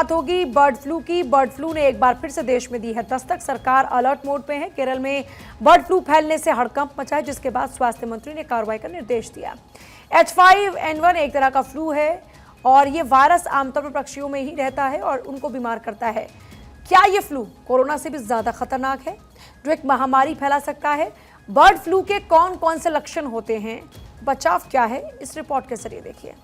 बात होगी bird flu की। बर्ड फ्लू ने एक बार फिर से देश में दी है दस्तक। सरकार अलर्ट मोड पे है। केरल में बर्ड फ्लू फैलने से हड़कंप मचा है, जिसके बाद स्वास्थ्य मंत्री ने कार्रवाई का निर्देश दिया। H5N1 एक तरह का फ्लू है और ये वायरस आमतौर पर पक्षियों में ही रहता है और उनको बीमार करता है। क्या ये फ्लू कोरोना से भी ज्यादा खतरनाक है, जो एक महामारी फैला सकता है? बर्ड फ्लू के कौन कौन से लक्षण होते हैं, बचाव क्या है, इस रिपोर्ट के जरिए देखिए।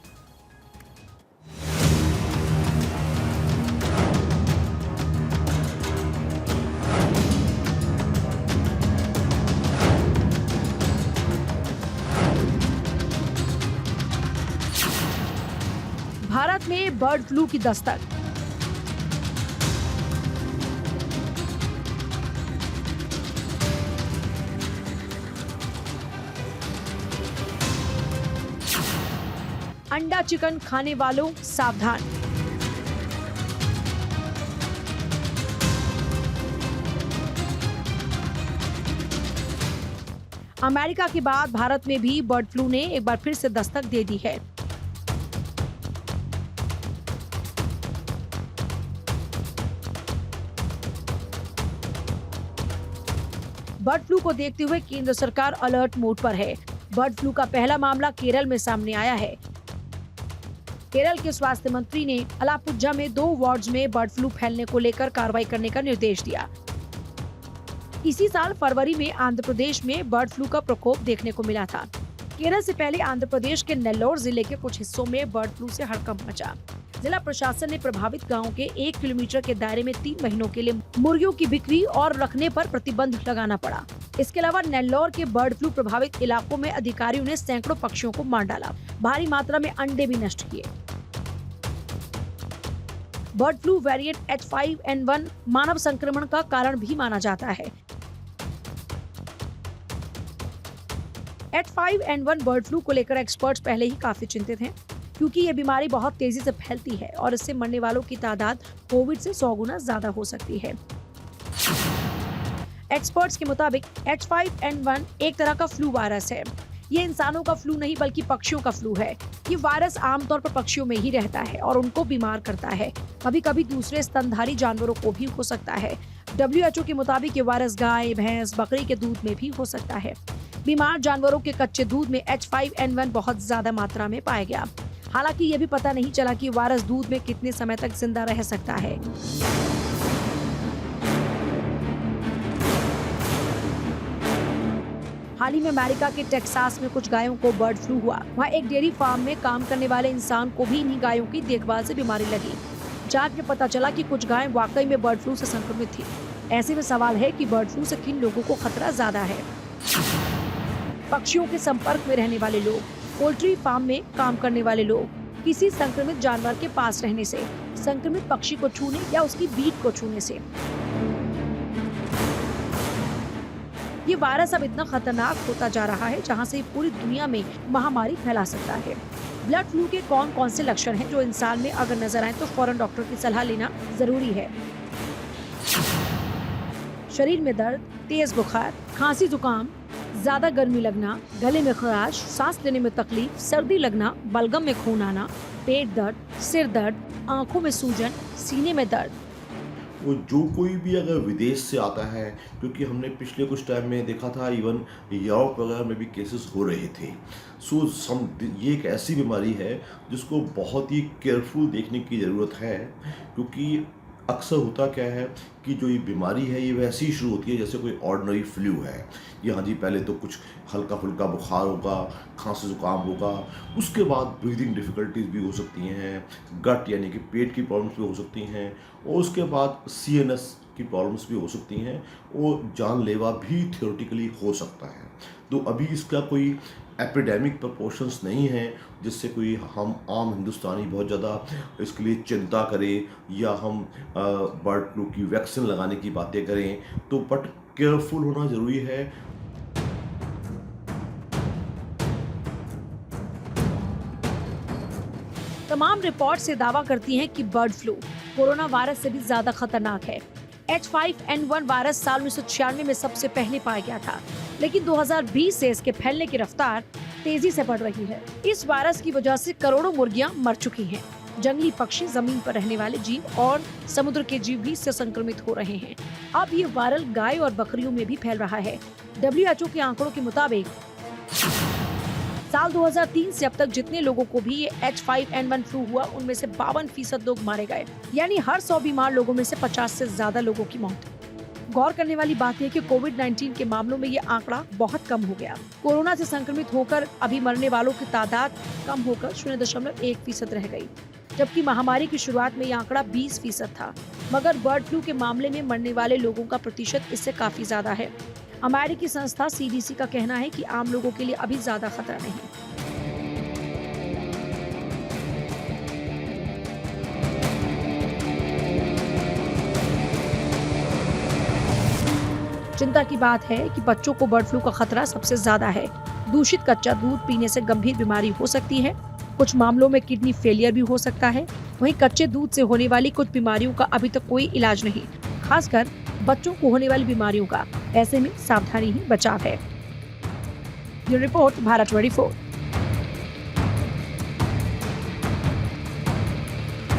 भारत में बर्ड फ्लू की दस्तक। अंडा चिकन खाने वालों सावधान। अमेरिका के बाद भारत में भी बर्ड फ्लू ने एक बार फिर से दस्तक दे दी है। बर्ड फ्लू को देखते हुए केंद्र सरकार अलर्ट मोड पर है। बर्ड फ्लू का पहला मामला केरल में सामने आया है। केरल के स्वास्थ्य मंत्री ने अलापुझा में 2 वार्ड्स में बर्ड फ्लू फैलने को लेकर कार्रवाई करने का निर्देश दिया। इसी साल फरवरी में आंध्र प्रदेश में बर्ड फ्लू का प्रकोप देखने को मिला था। केरल से पहले आंध्र प्रदेश के नेल्लोर जिले के कुछ हिस्सों में बर्ड फ्लू से हड़कंप मचा। जिला प्रशासन ने प्रभावित गांवों के 1 किलोमीटर के दायरे में 3 महीनों के लिए मुर्गियों की बिक्री और रखने पर प्रतिबंध लगाना पड़ा। इसके अलावा नेल्लोर के बर्ड फ्लू प्रभावित इलाकों में अधिकारियों ने सैकड़ों पक्षियों को मार डाला। भारी मात्रा में अंडे भी नष्ट किए। बर्ड फ्लू वेरिएंट H5N1 मानव संक्रमण का कारण भी माना जाता है। H5N1 बर्ड फ्लू को लेकर एक्सपर्ट्स पहले ही काफी चिंतित हैं, क्योंकि ये बीमारी बहुत तेजी से फैलती है और इससे मरने वालों की तादाद कोविड से 100 गुना ज्यादा हो सकती है। एक्सपर्ट्स के मुताबिक H5N1 एक तरह का फ्लू वायरस है। ये इंसानों का फ्लू नहीं बल्कि पक्षियों का फ्लू है। ये वायरस आमतौर पर पक्षियों में ही रहता है और उनको बीमार करता है। कभी कभी दूसरे स्तनधारी जानवरों को भी हो सकता है। WHO के मुताबिक ये वायरस गाय, भैंस, बकरी के दूध में भी हो सकता है। बीमार जानवरों के कच्चे दूध में H5N1 बहुत ज्यादा मात्रा में पाया गया। हालांकि ये भी पता नहीं चला कि वायरस दूध में कितने समय तक जिंदा रह सकता है। हाल ही में अमेरिका के टेक्सास में कुछ गायों को बर्ड फ्लू हुआ। वहाँ एक डेयरी फार्म में काम करने वाले इंसान को भी इन्हीं गायों की देखभाल से बीमारी लगी। जांच में पता चला कि कुछ गायें वाकई में बर्ड फ्लू से संक्रमित थी। ऐसे में सवाल है कि बर्ड फ्लू से किन लोगों को खतरा ज्यादा है। पक्षियों के संपर्क में रहने वाले लोग, पोल्ट्री फार्म में काम करने वाले लोग, किसी संक्रमित जानवर के पास रहने से, संक्रमित पक्षी को छूने या उसकी बीट को छूने से। ये वायरस अब इतना खतरनाक होता जा रहा है जहां से पूरी दुनिया में महामारी फैला सकता है। ब्लड फ्लू के कौन कौन से लक्षण हैं जो इंसान में अगर नजर आए तो फौरन डॉक्टर की सलाह लेना जरूरी है। शरीर में दर्द, तेज बुखार, खांसी जुकाम, ज्यादा गर्मी लगना, गले में खराश, सांस लेने में तकलीफ, सर्दी लगना, बलगम में खून आना, पेट दर्द, सिर दर्द, आंखों में सूजन, सीने में दर्द। वो जो कोई भी अगर विदेश से आता है, क्योंकि हमने पिछले कुछ टाइम में देखा था इवन यूरोप वगैरह में भी केसेस हो रहे थे। ये एक ऐसी बीमारी है जिसको बहुत ही केयरफुल देखने की ज़रूरत है, क्योंकि अक्सर होता क्या है कि जो ये बीमारी है ये वैसे ही शुरू होती है जैसे कोई ऑर्डिनरी फ्लू है। ये हाँ जी, पहले तो कुछ हल्का फुल्का बुखार होगा, खांसी जुकाम होगा, उसके बाद ब्रीदिंग डिफ़िकल्टीज भी हो सकती हैं, गट यानी कि पेट की प्रॉब्लम्स भी हो सकती हैं, और उसके बाद CNS की प्रॉब्लम्स भी हो सकती हैं, और जानलेवा भी थियोरेटिकली हो सकता है। तो अभी इसका कोई एपिडेमिक प्रपोर्शंस नहीं है जिससे कोई हम आम हिंदुस्तानी बहुत ज़्यादा इसके लिए चिंता करें या हम बर्ड फ्लू की वैक्सीन लगाने की बातें करें। तो बट केयरफुल होना ज़रूरी है। तमाम रिपोर्ट से दावा करती हैं कि बर्ड फ्लू कोरोना वायरस से भी ज्यादा खतरनाक है। H5N1 वायरस साल 1996 में सबसे पहले पाया गया था, लेकिन 2020 से इसके फैलने की रफ्तार तेजी से बढ़ रही है। इस वायरस की वजह से करोड़ों मुर्गियां मर चुकी हैं। जंगली पक्षी, जमीन पर रहने वाले जीव और समुद्र के जीव भी इससे संक्रमित हो रहे हैं। अब ये वायरल गाय और बकरियों में भी फैल रहा है। WHO के आंकड़ों के मुताबिक साल 2003 से अब तक जितने लोगों को भी ये H5N1 फ्लू हुआ, उनमें से 52% लोग मारे गए, यानी हर 100 बीमार लोगों में से 50 से ज्यादा लोगों की मौत। गौर करने वाली बात है कि कोविड-19 के मामलों में ये आंकड़ा बहुत कम हो गया। कोरोना से संक्रमित होकर अभी मरने वालों की तादाद कम होकर 0.1% रह गई, जबकि महामारी की शुरुआत में ये आंकड़ा 20% था। मगर बर्ड फ्लू के मामले में मरने वाले लोगों का प्रतिशत इससे काफी ज्यादा है। अमेरिकी संस्था CDC का कहना है कि आम लोगों के लिए अभी ज्यादा खतरा नहीं। चिंता की बात है कि बच्चों को बर्ड फ्लू का खतरा सबसे ज्यादा है। दूषित कच्चा दूध पीने से गंभीर बीमारी हो सकती है। कुछ मामलों में किडनी फेलियर भी हो सकता है। वहीं कच्चे दूध से होने वाली कुछ बीमारियों का अभी तक कोई इलाज नहीं, खासकर बच्चों को होने वाली बीमारियों का। ऐसे में सावधानी ही बचाव है। ये रिपोर्ट भारत 24।